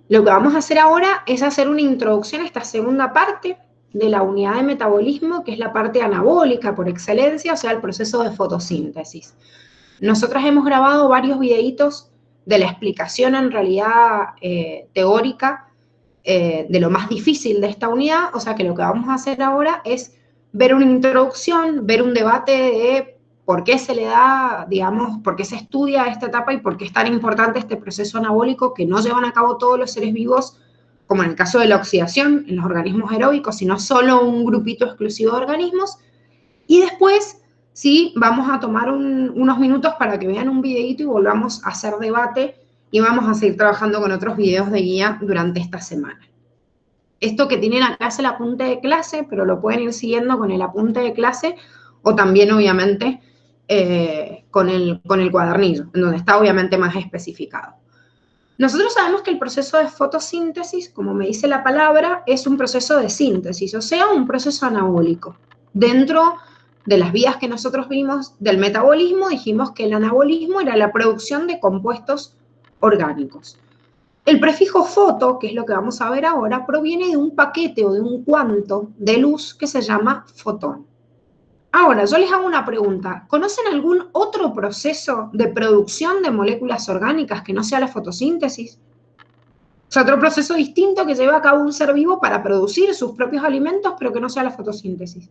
Lo que vamos a hacer ahora es hacer una introducción a esta segunda parte de la unidad de metabolismo, que es la parte anabólica por excelencia, o sea, el proceso de fotosíntesis. Nosotras hemos grabado varios videitos de la explicación en realidad teórica de lo más difícil de esta unidad, o sea que lo que vamos a hacer ahora es ver una introducción, ver un debate de por qué se le da, digamos, por qué se estudia esta etapa y por qué es tan importante este proceso anabólico que no llevan a cabo todos los seres vivos, como en el caso de la oxidación en los organismos aeróbicos, sino solo un grupito exclusivo de organismos. Y después, sí, vamos a tomar unos minutos para que vean un videito y volvamos a hacer debate y vamos a seguir trabajando con otros videos de guía durante esta semana. Esto que tienen acá es el apunte de clase, pero lo pueden ir siguiendo con el apunte de clase o también, obviamente, con el cuadernillo, en donde está obviamente más especificado. Nosotros sabemos que el proceso de fotosíntesis, como me dice la palabra, es un proceso de síntesis, o sea, un proceso anabólico. Dentro de las vías que nosotros vimos del metabolismo, dijimos que el anabolismo era la producción de compuestos orgánicos. El prefijo foto, que es lo que vamos a ver ahora, proviene de un paquete o de un cuanto de luz que se llama fotón. Ahora, yo les hago una pregunta. ¿Conocen algún otro proceso de producción de moléculas orgánicas que no sea la fotosíntesis? O sea, otro proceso distinto que lleva a cabo un ser vivo para producir sus propios alimentos, pero que no sea la fotosíntesis.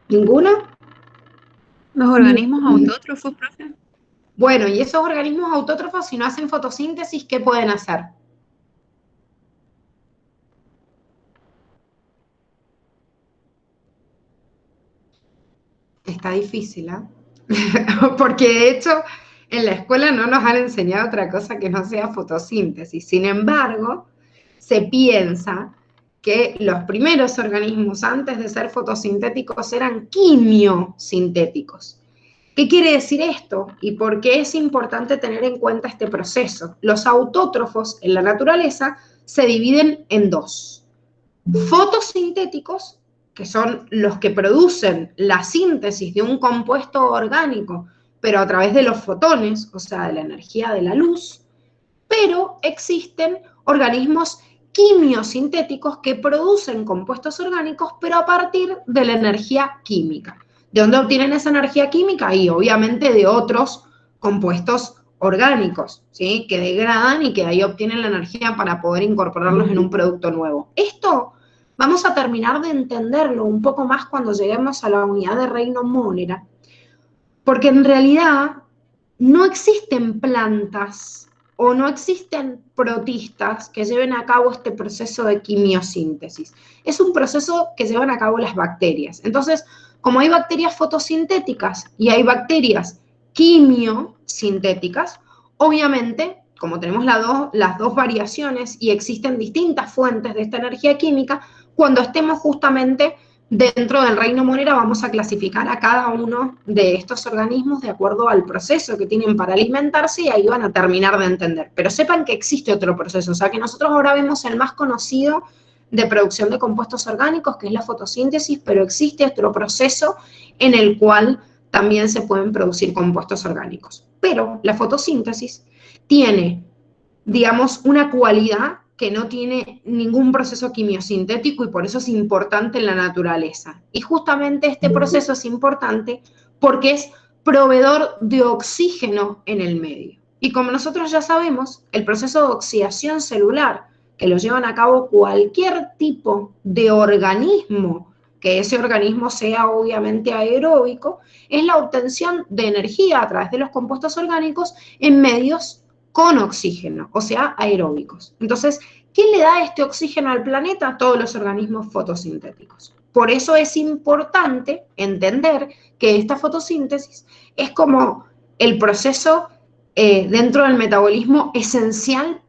¿Ninguna? Los organismos autótrofos, profe. Bueno, y esos organismos autótrofos, si no hacen fotosíntesis, ¿qué pueden hacer? Está difícil, ¿eh? Porque de hecho en la escuela no nos han enseñado otra cosa que no sea fotosíntesis. Sin embargo, se piensa que los primeros organismos antes de ser fotosintéticos eran quimiosintéticos. ¿Qué quiere decir esto? ¿Y por qué es importante tener en cuenta este proceso? Los autótrofos en la naturaleza se dividen en dos. Fotosintéticos, que son los que producen la síntesis de un compuesto orgánico, pero a través de los fotones, o sea, de la energía de la luz, pero existen organismos quimiosintéticos que producen compuestos orgánicos, pero a partir de la energía química. ¿De dónde obtienen esa energía química? Y obviamente de otros compuestos orgánicos, ¿sí? Que degradan y que ahí obtienen la energía para poder incorporarlos en un producto nuevo. Esto vamos a terminar de entenderlo un poco más cuando lleguemos a la unidad de Reino-Monera, porque en realidad no existen plantas o no existen protistas que lleven a cabo este proceso de quimiosíntesis. Es un proceso que llevan a cabo las bacterias. Entonces, como hay bacterias fotosintéticas y hay bacterias quimiosintéticas, obviamente, como tenemos las dos variaciones y existen distintas fuentes de esta energía química, cuando estemos justamente dentro del reino Monera vamos a clasificar a cada uno de estos organismos de acuerdo al proceso que tienen para alimentarse y ahí van a terminar de entender. Pero sepan que existe otro proceso, o sea que nosotros ahora vemos el más conocido de producción de compuestos orgánicos, que es la fotosíntesis, pero existe otro proceso en el cual también se pueden producir compuestos orgánicos. Pero la fotosíntesis tiene, digamos, una cualidad que no tiene ningún proceso quimiosintético y por eso es importante en la naturaleza. Y justamente este proceso es importante porque es proveedor de oxígeno en el medio. Y como nosotros ya sabemos, el proceso de oxidación celular que lo llevan a cabo cualquier tipo de organismo, que ese organismo sea obviamente aeróbico, es la obtención de energía a través de los compuestos orgánicos en medios con oxígeno, o sea, aeróbicos. Entonces, ¿quién le da este oxígeno al planeta? Todos los organismos fotosintéticos. Por eso es importante entender que esta fotosíntesis es como el proceso dentro del metabolismo esencial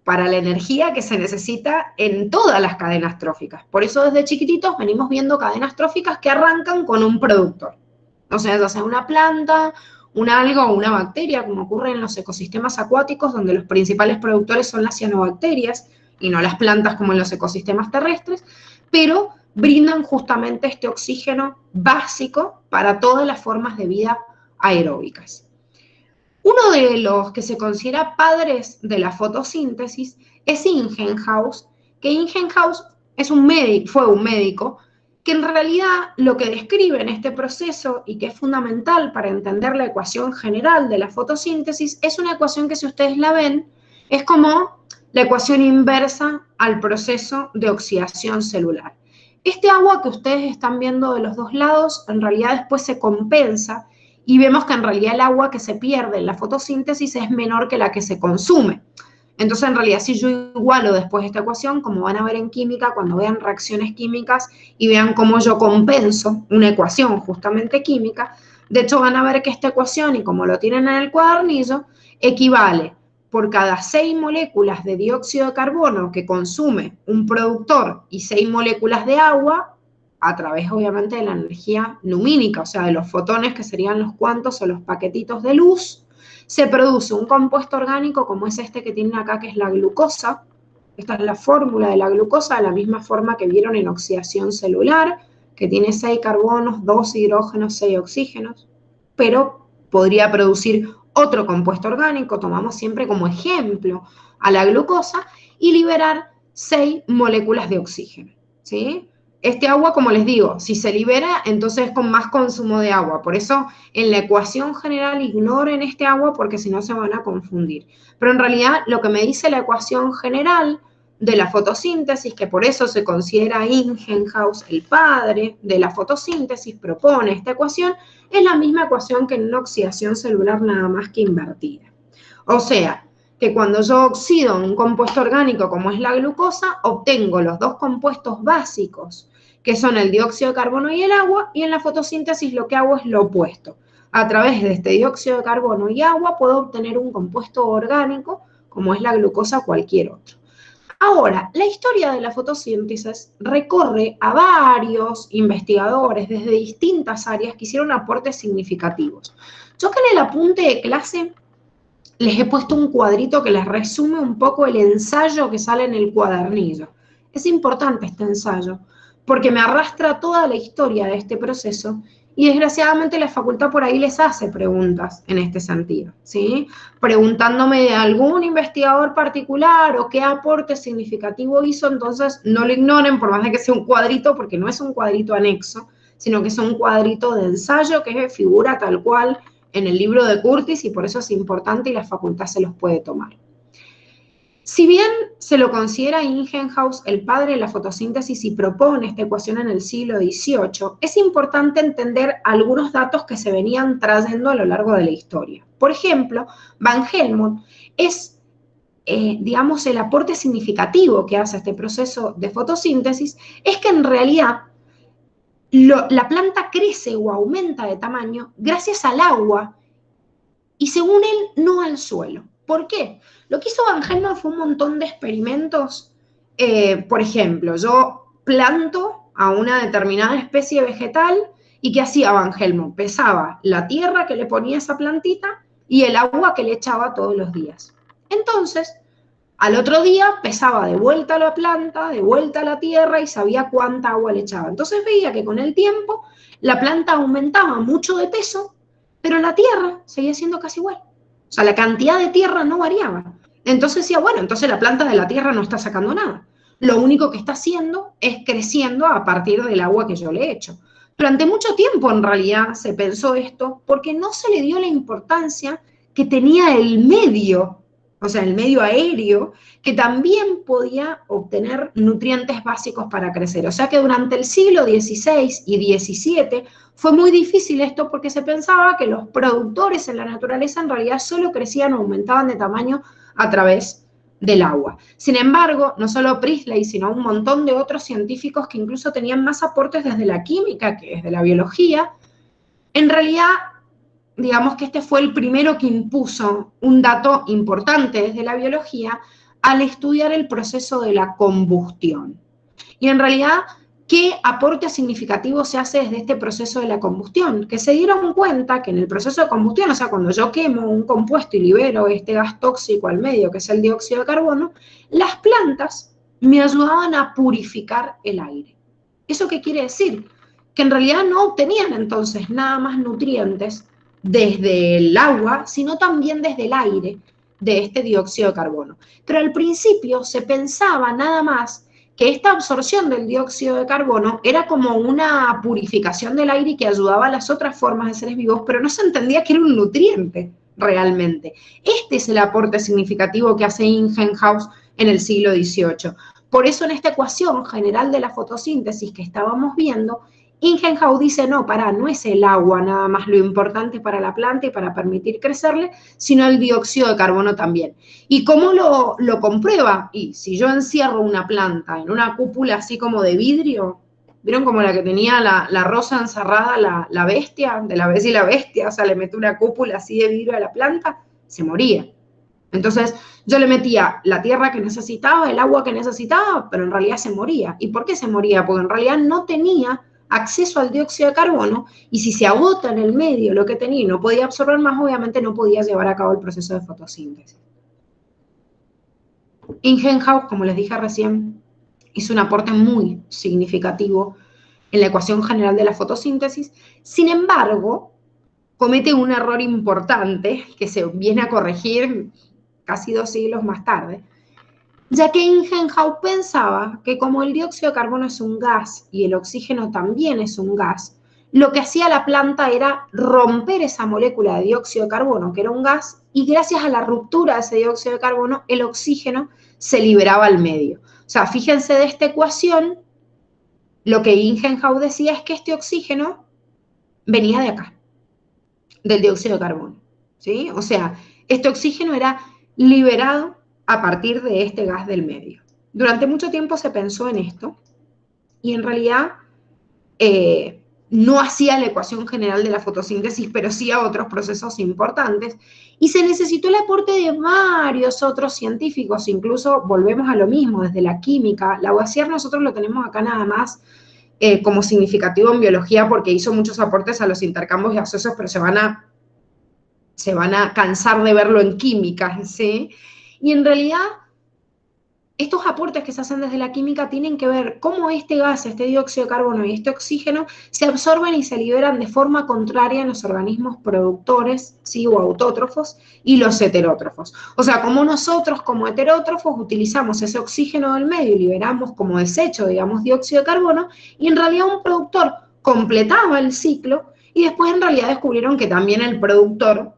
para la energía que se necesita en todas las cadenas tróficas. Por eso desde chiquititos venimos viendo cadenas tróficas que arrancan con un productor. O sea, ya sea una planta, un alga o una bacteria, como ocurre en los ecosistemas acuáticos, donde los principales productores son las cianobacterias y no las plantas como en los ecosistemas terrestres, pero brindan justamente este oxígeno básico para todas las formas de vida aeróbicas. Uno de los que se considera padres de la fotosíntesis es Ingenhousz, que Ingenhousz fue un médico que en realidad lo que describe en este proceso y que es fundamental para entender la ecuación general de la fotosíntesis es una ecuación que, si ustedes la ven, es como la ecuación inversa al proceso de oxidación celular. Este agua que ustedes están viendo de los dos lados en realidad después se compensa y vemos que en realidad el agua que se pierde en la fotosíntesis es menor que la que se consume. Entonces, en realidad, si yo igualo después esta ecuación, como van a ver en química, cuando vean reacciones químicas y vean cómo yo compenso una ecuación justamente química, de hecho van a ver que esta ecuación, y como lo tienen en el cuadernillo, equivale por cada 6 moléculas de dióxido de carbono que consume un productor y 6 moléculas de agua, a través obviamente de la energía lumínica, o sea, de los fotones que serían los cuantos o los paquetitos de luz, se produce un compuesto orgánico como es este que tienen acá, que es la glucosa. Esta es la fórmula de la glucosa, de la misma forma que vieron en oxidación celular, que tiene 6 carbonos, 2 hidrógenos, 6 oxígenos, pero podría producir otro compuesto orgánico, tomamos siempre como ejemplo a la glucosa, y liberar 6 moléculas de oxígeno, ¿sí? Este agua, como les digo, si se libera, entonces es con más consumo de agua. Por eso, en la ecuación general ignoren este agua porque si no se van a confundir. Pero en realidad, lo que me dice la ecuación general de la fotosíntesis, que por eso se considera Ingenhousz el padre de la fotosíntesis, propone esta ecuación, es la misma ecuación que en una oxidación celular, nada más que invertida. O sea, que cuando yo oxido un compuesto orgánico como es la glucosa, obtengo los dos compuestos básicos, que son el dióxido de carbono y el agua, y en la fotosíntesis lo que hago es lo opuesto. A través de este dióxido de carbono y agua puedo obtener un compuesto orgánico, como es la glucosa o cualquier otro. Ahora, la historia de la fotosíntesis recorre a varios investigadores desde distintas áreas que hicieron aportes significativos. Yo acá en el apunte de clase les he puesto un cuadrito que les resume un poco el ensayo que sale en el cuadernillo. Es importante este ensayo, porque me arrastra toda la historia de este proceso y desgraciadamente la facultad por ahí les hace preguntas en este sentido, ¿sí? Preguntándome de algún investigador particular o qué aporte significativo hizo, entonces no lo ignoren por más de que sea un cuadrito, porque no es un cuadrito anexo, sino que es un cuadrito de ensayo que figura tal cual en el libro de Curtis y por eso es importante y la facultad se los puede tomar. Si bien se lo considera Ingenhousz el padre de la fotosíntesis y propone esta ecuación en el siglo XVIII, es importante entender algunos datos que se venían trayendo a lo largo de la historia. Por ejemplo, Van Helmont es, digamos, el aporte significativo que hace a este proceso de fotosíntesis, es que en realidad la planta crece o aumenta de tamaño gracias al agua y, según él, no al suelo. ¿Por qué? Lo que hizo Van Helmont fue un montón de experimentos. Por ejemplo, yo planto a una determinada especie vegetal y ¿qué hacía Van Helmont? Pesaba la tierra que le ponía esa plantita y el agua que le echaba todos los días. Entonces, al otro día pesaba de vuelta la planta, de vuelta a la tierra y sabía cuánta agua le echaba. Entonces veía que con el tiempo la planta aumentaba mucho de peso, pero la tierra seguía siendo casi igual. O sea, la cantidad de tierra no variaba. Entonces decía, bueno, entonces la planta de la tierra no está sacando nada. Lo único que está haciendo es creciendo a partir del agua que yo le echo. Durante mucho tiempo, en realidad, se pensó esto porque no se le dio la importancia que tenía el medio, o sea, el medio aéreo, que también podía obtener nutrientes básicos para crecer. O sea que durante el siglo XVI y XVII fue muy difícil esto porque se pensaba que los productores en la naturaleza en realidad solo crecían o aumentaban de tamaño a través del agua. Sin embargo, no solo Priestley, sino un montón de otros científicos que incluso tenían más aportes desde la química que desde la biología, en realidad, digamos que este fue el primero que impuso un dato importante desde la biología al estudiar el proceso de la combustión. Y en realidad, ¿qué aporte significativo se hace desde este proceso de la combustión? Que se dieron cuenta que en el proceso de combustión, o sea, cuando yo quemo un compuesto y libero este gas tóxico al medio, que es el dióxido de carbono, las plantas me ayudaban a purificar el aire. ¿Eso qué quiere decir? Que en realidad no obtenían entonces nada más nutrientes desde el agua, sino también desde el aire de este dióxido de carbono. Pero al principio se pensaba nada más que esta absorción del dióxido de carbono era como una purificación del aire que ayudaba a las otras formas de seres vivos, pero no se entendía que era un nutriente realmente. Este es el aporte significativo que hace Ingenhousz en el siglo XVIII. Por eso en esta ecuación general de la fotosíntesis que estábamos viendo, Ingenhousz dice, no, no es el agua nada más lo importante para la planta y para permitir crecerle, sino el dióxido de carbono también. ¿Y cómo lo comprueba? Y si yo encierro una planta en una cúpula así como de vidrio, ¿vieron como la que tenía la rosa encerrada, la bestia, de La Bella y la Bestia? O sea, le meto una cúpula así de vidrio a la planta, se moría. Entonces, yo le metía la tierra que necesitaba, el agua que necesitaba, pero en realidad se moría. ¿Y por qué se moría? Porque en realidad no tenía acceso al dióxido de carbono, y si se agota en el medio lo que tenía y no podía absorber más, obviamente no podía llevar a cabo el proceso de fotosíntesis. Ingenhousz, como les dije recién, hizo un aporte muy significativo en la ecuación general de la fotosíntesis. Sin embargo, comete un error importante que se viene a corregir casi 2 siglos más tarde, ya que Ingenhousz pensaba que como el dióxido de carbono es un gas y el oxígeno también es un gas, lo que hacía la planta era romper esa molécula de dióxido de carbono, que era un gas, y gracias a la ruptura de ese dióxido de carbono, el oxígeno se liberaba al medio. O sea, fíjense de esta ecuación, lo que Ingenhousz decía es que este oxígeno venía de acá, del dióxido de carbono, ¿sí? O sea, este oxígeno era liberado a partir de este gas del medio. Durante mucho tiempo se pensó en esto y en realidad no hacía la ecuación general de la fotosíntesis, pero sí a otros procesos importantes, y se necesitó el aporte de varios otros científicos, incluso volvemos a lo mismo, desde la química. Lavoisier nosotros lo tenemos acá nada más como significativo en biología porque hizo muchos aportes a los intercambios gaseosos, pero se van a cansar de verlo en química, ¿sí? Y en realidad, estos aportes que se hacen desde la química tienen que ver cómo este gas, este dióxido de carbono y este oxígeno se absorben y se liberan de forma contraria en los organismos productores, ¿sí? O autótrofos, y los heterótrofos. O sea, como nosotros como heterótrofos utilizamos ese oxígeno del medio y liberamos como desecho, digamos, dióxido de carbono, y en realidad un productor completaba el ciclo y después en realidad descubrieron que también el productor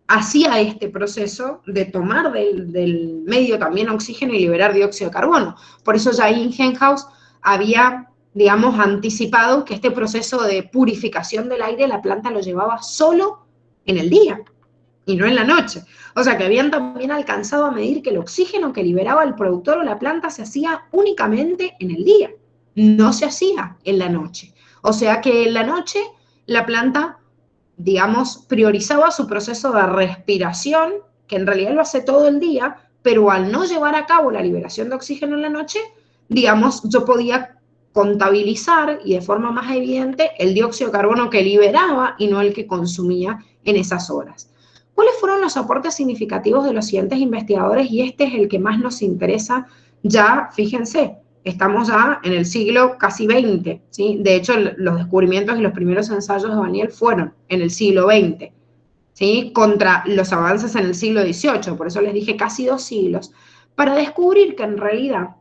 hacía este proceso de tomar del medio también oxígeno y liberar dióxido de carbono. Por eso ya Ingenhousz había, digamos, anticipado que este proceso de purificación del aire la planta lo llevaba solo en el día y no en la noche. O sea que habían también alcanzado a medir que el oxígeno que liberaba el productor o la planta se hacía únicamente en el día, no se hacía en la noche. O sea que en la noche la planta, digamos, priorizaba su proceso de respiración, que en realidad lo hace todo el día, pero al no llevar a cabo la liberación de oxígeno en la noche, digamos, yo podía contabilizar y de forma más evidente el dióxido de carbono que liberaba y no el que consumía en esas horas. ¿Cuáles fueron los aportes significativos de los siguientes investigadores? Y este es el que más nos interesa ya, fíjense, estamos ya en el siglo casi XX, ¿sí? De hecho, los descubrimientos y los primeros ensayos de Daniel fueron en el siglo XX, ¿sí? Contra los avances en el siglo XVIII, por eso les dije casi 2 siglos, para descubrir que en realidad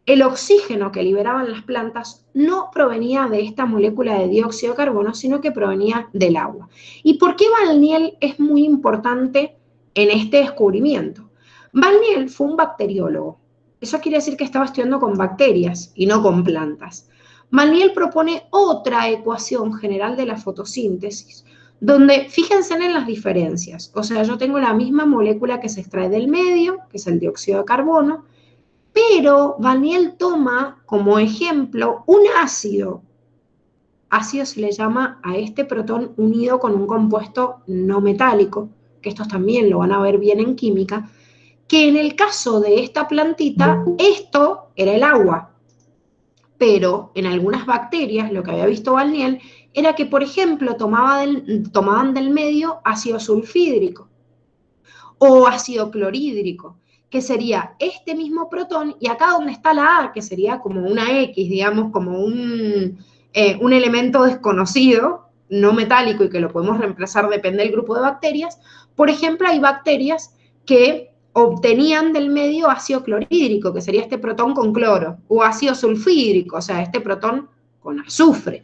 el oxígeno que liberaban las plantas no provenía de esta molécula de dióxido de carbono, sino que provenía del agua. ¿Y por qué Valniel es muy importante en este descubrimiento? Valniel fue un bacteriólogo. Eso quiere decir que estaba estudiando con bacterias y no con plantas. Valniel propone otra ecuación general de la fotosíntesis, donde fíjense en las diferencias. O sea, yo tengo la misma molécula que se extrae del medio, que es el dióxido de carbono, pero Valniel toma como ejemplo un ácido. Ácido se le llama a este protón unido con un compuesto no metálico, que estos también lo van a ver bien en química, que en el caso de esta plantita, esto era el agua. Pero en algunas bacterias, lo que había visto Valniel, era que, por ejemplo, tomaban del medio ácido sulfídrico o ácido clorhídrico, que sería este mismo protón, y acá donde está la A, que sería como una X, digamos, como un elemento desconocido, no metálico y que lo podemos reemplazar, depende del grupo de bacterias. Por ejemplo, hay bacterias que obtenían del medio ácido clorhídrico, que sería este protón con cloro, o ácido sulfídrico, o sea, este protón con azufre.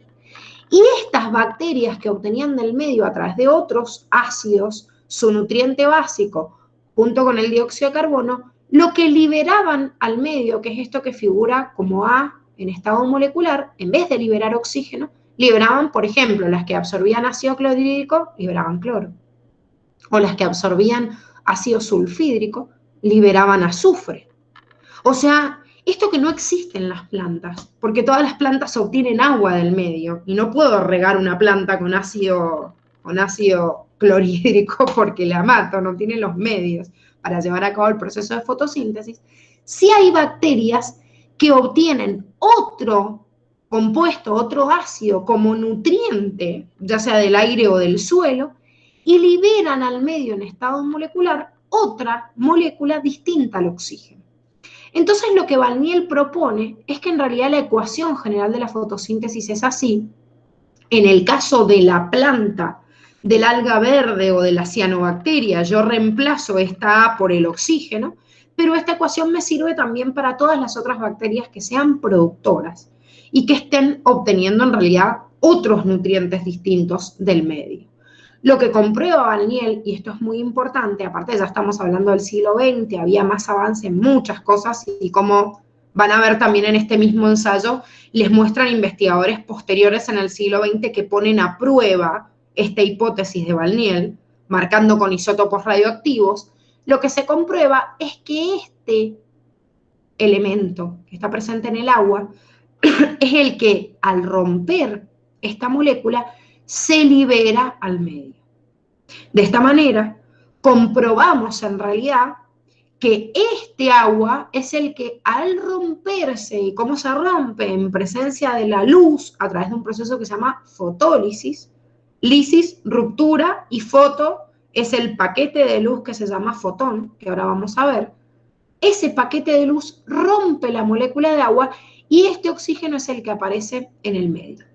Y estas bacterias que obtenían del medio a través de otros ácidos, su nutriente básico, junto con el dióxido de carbono, lo que liberaban al medio, que es esto que figura como A en estado molecular, en vez de liberar oxígeno, liberaban, por ejemplo, las que absorbían ácido clorhídrico, liberaban cloro. O las que absorbían ácido sulfídrico, liberaban azufre. O sea, esto que no existe en las plantas, porque todas las plantas obtienen agua del medio, y no puedo regar una planta con ácido clorhídrico porque la mato, no tiene los medios para llevar a cabo el proceso de fotosíntesis. Sí hay bacterias que obtienen otro compuesto, otro ácido como nutriente, ya sea del aire o del suelo, y liberan al medio en estado molecular otra molécula distinta al oxígeno. Entonces lo que Valniel propone es que en realidad la ecuación general de la fotosíntesis es así. En el caso de la planta, del alga verde o de la cianobacteria, yo reemplazo esta A por el oxígeno, pero esta ecuación me sirve también para todas las otras bacterias que sean productoras y que estén obteniendo en realidad otros nutrientes distintos del medio. Lo que comprueba Valniel, y esto es muy importante, aparte ya estamos hablando del siglo XX, había más avance en muchas cosas, y como van a ver también en este mismo ensayo, les muestran investigadores posteriores en el siglo XX que ponen a prueba esta hipótesis de Valniel, marcando con isótopos radioactivos. Lo que se comprueba es que este elemento que está presente en el agua es el que al romper esta molécula se libera al medio. De esta manera, comprobamos en realidad que este agua es el que al romperse, ¿y cómo se rompe? En presencia de la luz, a través de un proceso que se llama fotólisis, lisis, ruptura, y foto es el paquete de luz que se llama fotón, que ahora vamos a ver. Ese paquete de luz rompe la molécula de agua y este oxígeno es el que aparece en el medio.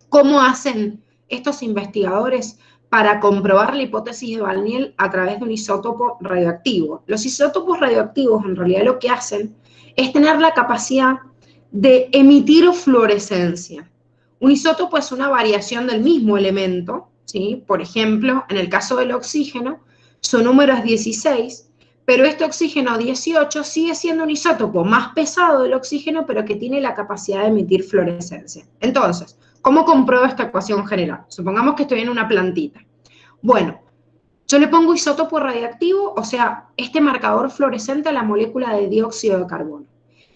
¿Cómo hacen estos investigadores para comprobar la hipótesis de Valniel a través de un isótopo radioactivo? Los isótopos radioactivos en realidad lo que hacen es tener la capacidad de emitir fluorescencia. Un isótopo es una variación del mismo elemento, ¿sí? Por ejemplo, en el caso del oxígeno, su número es 16, pero este oxígeno 18 sigue siendo un isótopo más pesado del oxígeno, pero que tiene la capacidad de emitir fluorescencia. Entonces, ¿cómo compruebo esta ecuación general? Supongamos que estoy en una plantita. Bueno, yo le pongo isótopo radiactivo, o sea, este marcador fluorescente a la molécula de dióxido de carbono.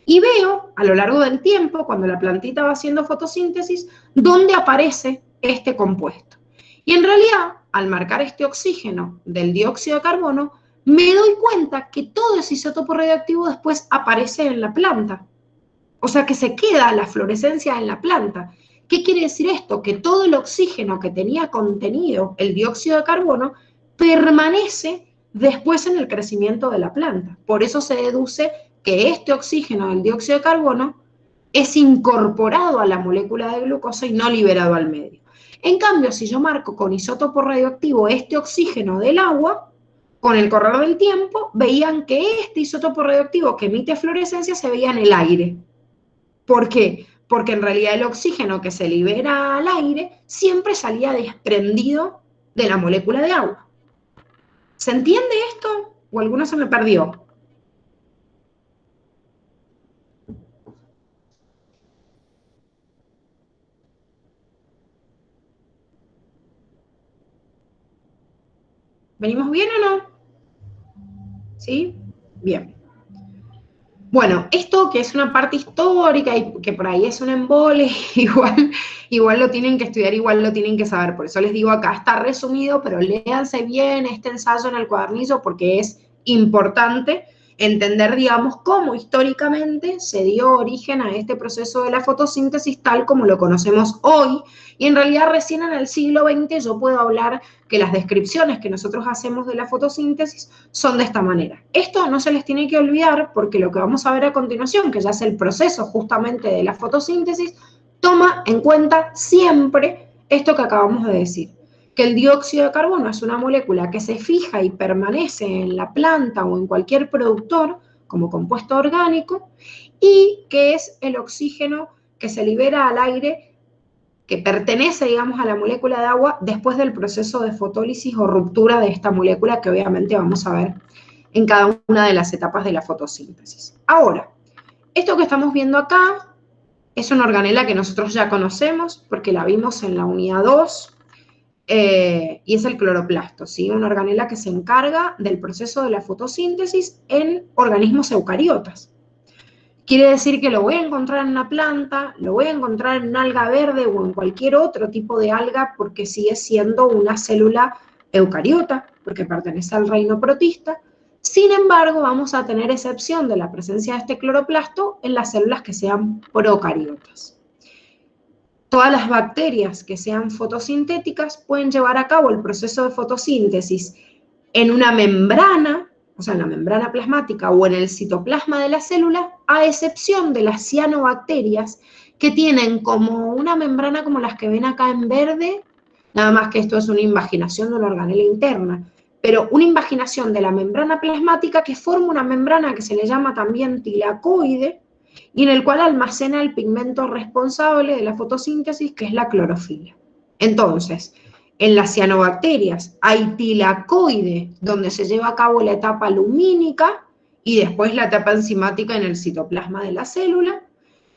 Y veo, a lo largo del tiempo, cuando la plantita va haciendo fotosíntesis, dónde aparece este compuesto. Y en realidad, al marcar este oxígeno del dióxido de carbono, me doy cuenta que todo ese isótopo radioactivo después aparece en la planta. O sea, que se queda la fluorescencia en la planta. ¿Qué quiere decir esto? Que todo el oxígeno que tenía contenido el dióxido de carbono permanece después en el crecimiento de la planta. Por eso se deduce que este oxígeno del dióxido de carbono es incorporado a la molécula de glucosa y no liberado al medio. En cambio, si yo marco con isótopo radioactivo este oxígeno del agua, con el correr del tiempo, veían que este isótopo radioactivo que emite fluorescencia se veía en el aire. ¿Por qué? Porque en realidad el oxígeno que se libera al aire siempre salía desprendido de la molécula de agua. ¿Se entiende esto? ¿O alguno se me perdió? ¿Venimos bien o no? ¿Sí? Bien. Bueno, esto que es una parte histórica y que por ahí es un embole, igual lo tienen que estudiar, igual lo tienen que saber. Por eso les digo acá, está resumido, pero léanse bien este ensayo en el cuadernillo porque es importante entender, digamos, cómo históricamente se dio origen a este proceso de la fotosíntesis tal como lo conocemos hoy, y en realidad recién en el siglo XX yo puedo hablar que las descripciones que nosotros hacemos de la fotosíntesis son de esta manera. Esto no se les tiene que olvidar porque lo que vamos a ver a continuación, que ya es el proceso justamente de la fotosíntesis, toma en cuenta siempre esto que acabamos de decir, que el dióxido de carbono es una molécula que se fija y permanece en la planta o en cualquier productor como compuesto orgánico, y que es el oxígeno que se libera al aire, que pertenece, digamos, a la molécula de agua después del proceso de fotólisis o ruptura de esta molécula, que obviamente vamos a ver en cada una de las etapas de la fotosíntesis. Ahora, esto que estamos viendo acá es una organela que nosotros ya conocemos porque la vimos en la unidad 2, y es el cloroplasto, ¿sí? Una organela que se encarga del proceso de la fotosíntesis en organismos eucariotas. Quiere decir que lo voy a encontrar en una planta, lo voy a encontrar en una alga verde o en cualquier otro tipo de alga porque sigue siendo una célula eucariota, porque pertenece al reino protista. Sin embargo, vamos a tener excepción de la presencia de este cloroplasto en las células que sean procariotas. Todas las bacterias que sean fotosintéticas pueden llevar a cabo el proceso de fotosíntesis en una membrana, o sea, en la membrana plasmática o en el citoplasma de la célula, a excepción de las cianobacterias, que tienen como una membrana como las que ven acá en verde, nada más que esto es una invaginación de una organela interna, pero una invaginación de la membrana plasmática que forma una membrana que se le llama también tilacoide, y en el cual almacena el pigmento responsable de la fotosíntesis, que es la clorofila. Entonces, en las cianobacterias hay tilacoide, donde se lleva a cabo la etapa lumínica y después la etapa enzimática en el citoplasma de la célula.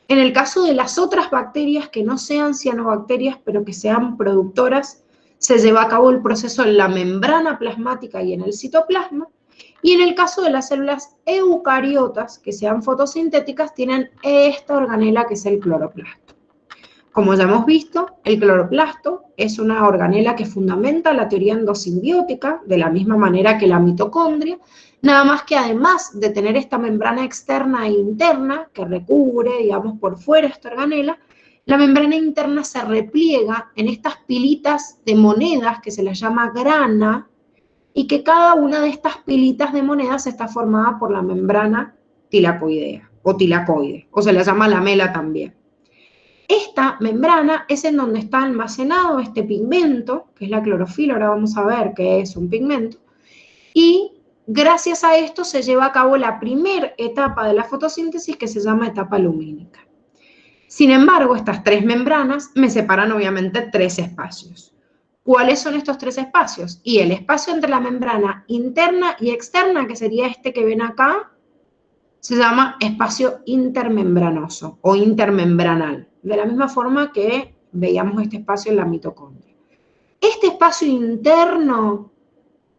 En el caso de las otras bacterias que no sean cianobacterias, pero que sean productoras, se lleva a cabo el proceso en la membrana plasmática y en el citoplasma. Y en el caso de las células eucariotas, que sean fotosintéticas, tienen esta organela que es el cloroplasto. Como ya hemos visto, el cloroplasto es una organela que fundamenta la teoría endosimbiótica, de la misma manera que la mitocondria, nada más que además de tener esta membrana externa e interna, que recubre, digamos, por fuera esta organela, la membrana interna se repliega en estas pilitas de monedas que se las llama grana, y que cada una de estas pilitas de monedas está formada por la membrana tilacoidea o tilacoide, o se la llama lamela también. Esta membrana es en donde está almacenado este pigmento, que es la clorofila, ahora vamos a ver qué es un pigmento, y gracias a esto se lleva a cabo la primera etapa de la fotosíntesis, que se llama etapa lumínica. Sin embargo, estas tres membranas me separan obviamente tres espacios. ¿Cuáles son estos tres espacios? Y el espacio entre la membrana interna y externa, que sería este que ven acá, se llama espacio intermembranoso o intermembranal, de la misma forma que veíamos este espacio en la mitocondria. Este espacio interno,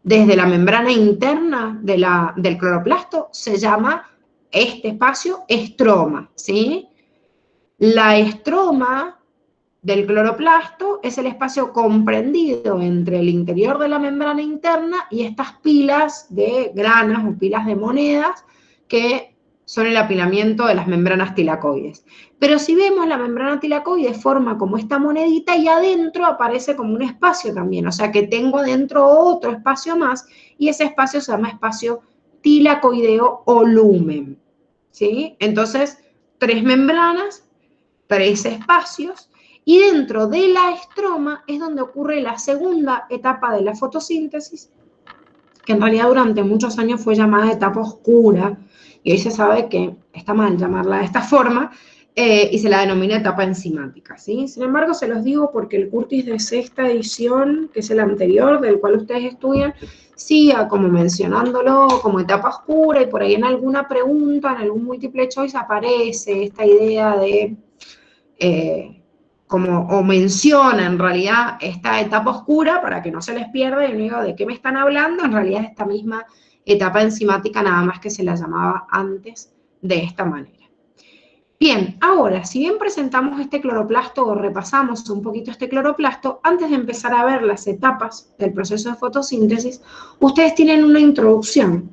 desde la membrana interna del cloroplasto, se llama este espacio estroma, ¿sí? La estroma del cloroplasto es el espacio comprendido entre el interior de la membrana interna y estas pilas de granas o pilas de monedas que son el apilamiento de las membranas tilacoides. Pero si vemos, la membrana tilacoide forma como esta monedita y adentro aparece como un espacio también, o sea que tengo adentro otro espacio más y ese espacio se llama espacio tilacoideo o lumen, ¿sí? Entonces, tres membranas, tres espacios. Y dentro de la estroma es donde ocurre la segunda etapa de la fotosíntesis, que en realidad durante muchos años fue llamada etapa oscura, y hoy se sabe que está mal llamarla de esta forma, y se la denomina etapa enzimática, ¿sí? Sin embargo, se los digo porque el Curtis de sexta edición, que es el anterior, del cual ustedes estudian, siga como mencionándolo como etapa oscura, y por ahí en alguna pregunta, en algún múltiple choice, aparece esta idea de... o menciona en realidad esta etapa oscura para que no se les pierda y no diga de qué me están hablando, en realidad es esta misma etapa enzimática, nada más que se la llamaba antes de esta manera. Bien, ahora, si bien presentamos este cloroplasto o repasamos un poquito este cloroplasto, antes de empezar a ver las etapas del proceso de fotosíntesis, ustedes tienen una introducción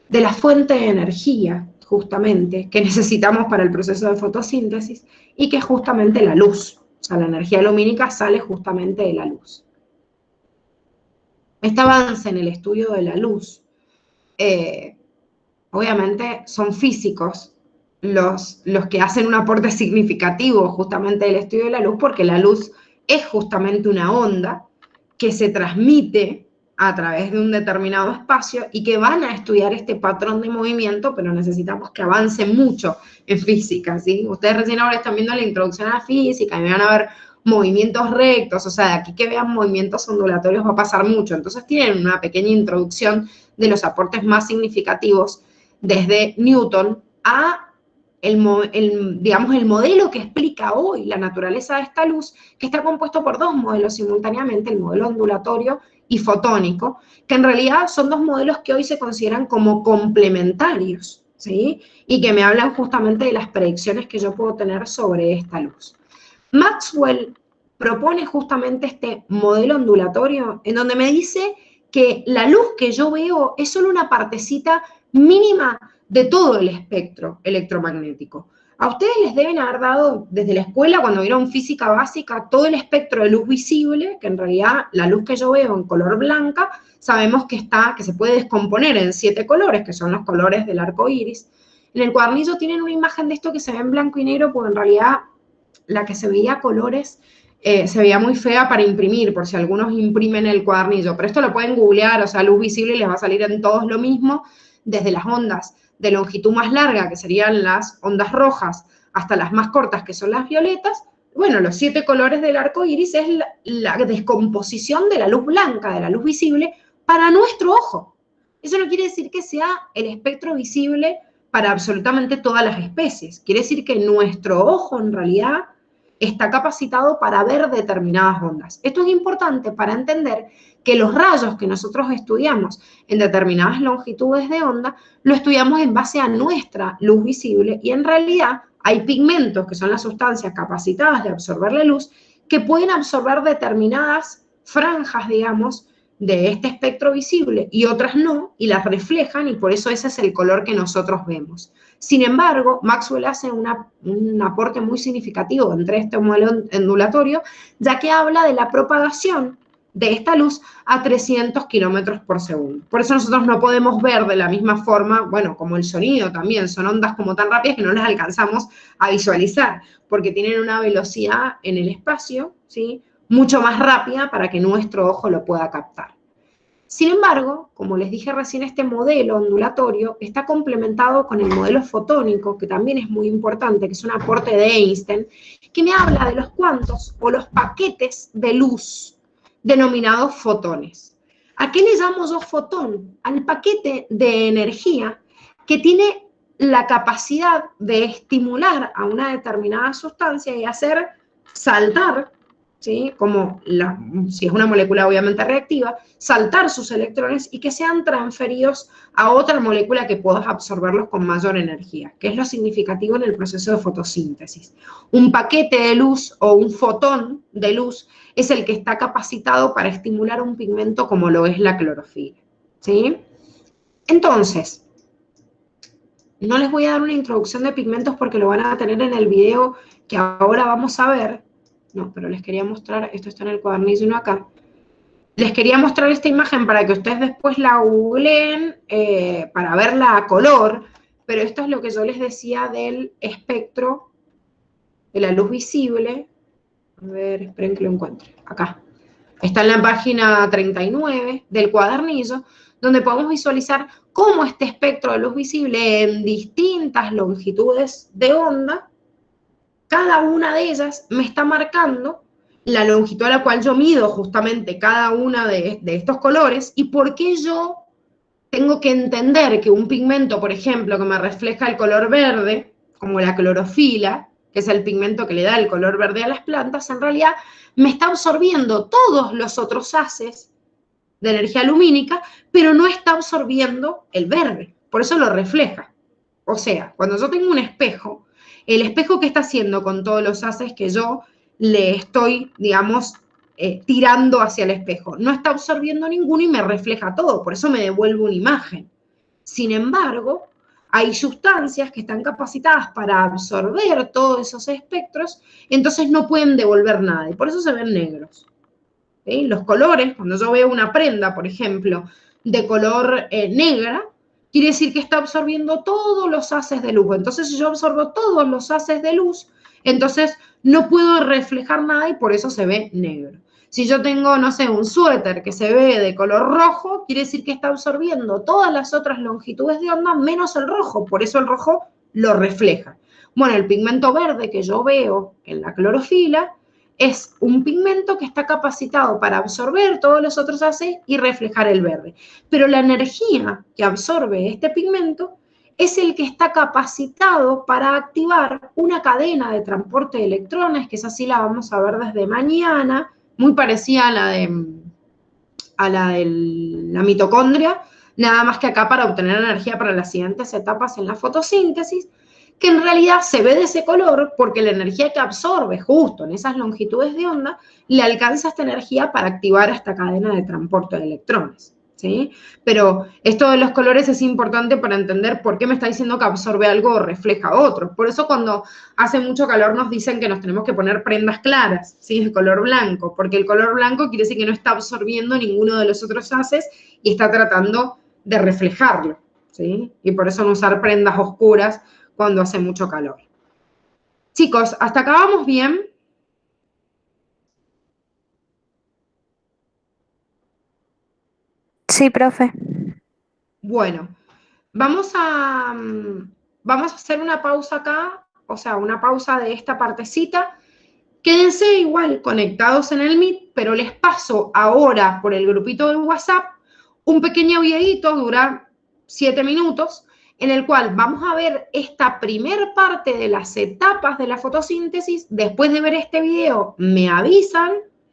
de la fuente de energía, justamente, que necesitamos para el proceso de fotosíntesis, y que es justamente la luz. O sea, la energía lumínica sale justamente de la luz. Este avance en el estudio de la luz, obviamente son físicos los que hacen un aporte significativo justamente del estudio de la luz, porque la luz es justamente una onda que se transmite a través de un determinado espacio y que van a estudiar este patrón de movimiento, pero necesitamos que avance mucho en física, ¿sí? Ustedes recién ahora están viendo la introducción a la física y me van a ver movimientos rectos, o sea, de aquí que vean movimientos ondulatorios va a pasar mucho. Entonces tienen una pequeña introducción de los aportes más significativos desde Newton a digamos, el modelo que explica hoy la naturaleza de esta luz, que está compuesto por dos modelos simultáneamente, el modelo ondulatorio y fotónico, que en realidad son dos modelos que hoy se consideran como complementarios, ¿sí? Y que me hablan justamente de las predicciones que yo puedo tener sobre esta luz. Maxwell propone justamente este modelo ondulatorio en donde me dice que la luz que yo veo es solo una partecita mínima de todo el espectro electromagnético. A ustedes les deben haber dado desde la escuela, cuando vieron física básica, todo el espectro de luz visible, que en realidad la luz que yo veo en color blanca, sabemos que se puede descomponer en 7 colores, que son los colores del arco iris. En el cuadernillo tienen una imagen de esto que se ve en blanco y negro, porque en realidad la que se veía a colores se veía muy fea para imprimir, por si algunos imprimen el cuadernillo, pero esto lo pueden googlear, o sea, luz visible y les va a salir en todos lo mismo, desde las ondas de longitud más larga, que serían las ondas rojas, hasta las más cortas, que son las violetas. Bueno, los 7 colores del arco iris es la descomposición de la luz blanca, de la luz visible, para nuestro ojo. Eso no quiere decir que sea el espectro visible para absolutamente todas las especies. Quiere decir que nuestro ojo, en realidad, está capacitado para ver determinadas ondas. Esto es importante para entender que los rayos que nosotros estudiamos en determinadas longitudes de onda, lo estudiamos en base a nuestra luz visible y en realidad hay pigmentos, que son las sustancias capacitadas de absorber la luz, que pueden absorber determinadas franjas, digamos, de este espectro visible y otras no, y las reflejan, y por eso ese es el color que nosotros vemos. Sin embargo, Maxwell hace un aporte muy significativo entre este modelo ondulatorio, ya que habla de la propagación de esta luz a 300 kilómetros por segundo. Por eso nosotros no podemos ver de la misma forma, bueno, como el sonido también, son ondas como tan rápidas que no las alcanzamos a visualizar, porque tienen una velocidad en el espacio, ¿sí?, mucho más rápida para que nuestro ojo lo pueda captar. Sin embargo, como les dije recién, este modelo ondulatorio está complementado con el modelo fotónico, que también es muy importante, que es un aporte de Einstein, que me habla de los cuantos o los paquetes de luz denominados fotones. ¿A qué le llamo yo fotón? Al paquete de energía que tiene la capacidad de estimular a una determinada sustancia y hacer saltar, ¿sí?, como si es una molécula obviamente reactiva, saltar sus electrones y que sean transferidos a otra molécula que pueda absorberlos con mayor energía, que es lo significativo en el proceso de fotosíntesis. Un paquete de luz o un fotón de luz es el que está capacitado para estimular un pigmento como lo es la clorofila, ¿sí? Entonces, no les voy a dar una introducción de pigmentos porque lo van a tener en el video que ahora vamos a ver. No, pero les quería mostrar, esto está en el cuadernillo no acá. Les quería mostrar esta imagen para que ustedes después la googleen para verla a color, pero esto es lo que yo les decía del espectro de la luz visible. A ver, esperen que lo encuentre. Acá. Está en la página 39 del cuadernillo, donde podemos visualizar cómo este espectro de luz visible en distintas longitudes de onda, cada una de ellas me está marcando la longitud a la cual yo mido justamente cada una de estos colores y por qué yo tengo que entender que un pigmento, por ejemplo, que me refleja el color verde, como la clorofila, que es el pigmento que le da el color verde a las plantas, en realidad me está absorbiendo todos los otros haces de energía lumínica, pero no está absorbiendo el verde, por eso lo refleja. O sea, cuando yo tengo un espejo, el espejo que está haciendo con todos los haces que yo le estoy, digamos, tirando hacia el espejo, no está absorbiendo ninguno y me refleja todo, por eso me devuelve una imagen. Sin embargo, hay sustancias que están capacitadas para absorber todos esos espectros, entonces no pueden devolver nada, y por eso se ven negros. ¿Sí? Los colores, cuando yo veo una prenda, por ejemplo, de color negra, quiere decir que está absorbiendo todos los haces de luz. Entonces, si yo absorbo todos los haces de luz, entonces no puedo reflejar nada y por eso se ve negro. Si yo tengo, no sé, un suéter que se ve de color rojo, quiere decir que está absorbiendo todas las otras longitudes de onda menos el rojo, por eso el rojo lo refleja. Bueno, el pigmento verde que yo veo en la clorofila es un pigmento que está capacitado para absorber todos los otros haces y reflejar el verde. Pero la energía que absorbe este pigmento es el que está capacitado para activar una cadena de transporte de electrones, que es así, la vamos a ver desde mañana, muy parecida a la de la mitocondria, nada más que acá para obtener energía para las siguientes etapas en la fotosíntesis, que en realidad se ve de ese color porque la energía que absorbe justo en esas longitudes de onda le alcanza esta energía para activar esta cadena de transporte de electrones. ¿Sí? Pero esto de los colores es importante para entender por qué me está diciendo que absorbe algo o refleja otro. Por eso cuando hace mucho calor nos dicen que nos tenemos que poner prendas claras, ¿sí? De color blanco, porque el color blanco quiere decir que no está absorbiendo ninguno de los otros haces y está tratando de reflejarlo, ¿sí? Y por eso no usar prendas oscuras cuando hace mucho calor. Chicos, ¿hasta acá vamos bien? Sí, profe. Bueno, vamos a hacer una pausa acá, o sea, una pausa de esta partecita. Quédense igual conectados en el Meet, pero les paso ahora por el grupito de WhatsApp un pequeño videito, dura 7 minutos, en el cual vamos a ver esta primer parte de las etapas de la fotosíntesis. Después de ver este video, me avisan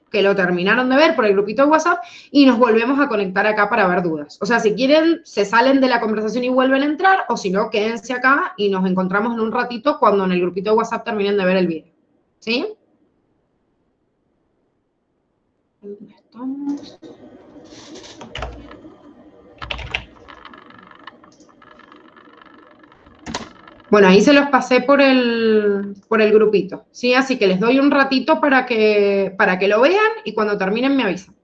que lo terminaron de ver por el grupito de WhatsApp y nos volvemos a conectar acá para ver dudas. O sea, si quieren, se salen de la conversación y vuelven a entrar, o si no, quédense acá y nos encontramos en un ratito cuando en el grupito de WhatsApp terminen de ver el video. ¿Sí? ¿Dónde estamos? Bueno, ahí se los pasé por el grupito, ¿sí? Así que les doy un ratito para que lo vean y cuando terminen me avisan.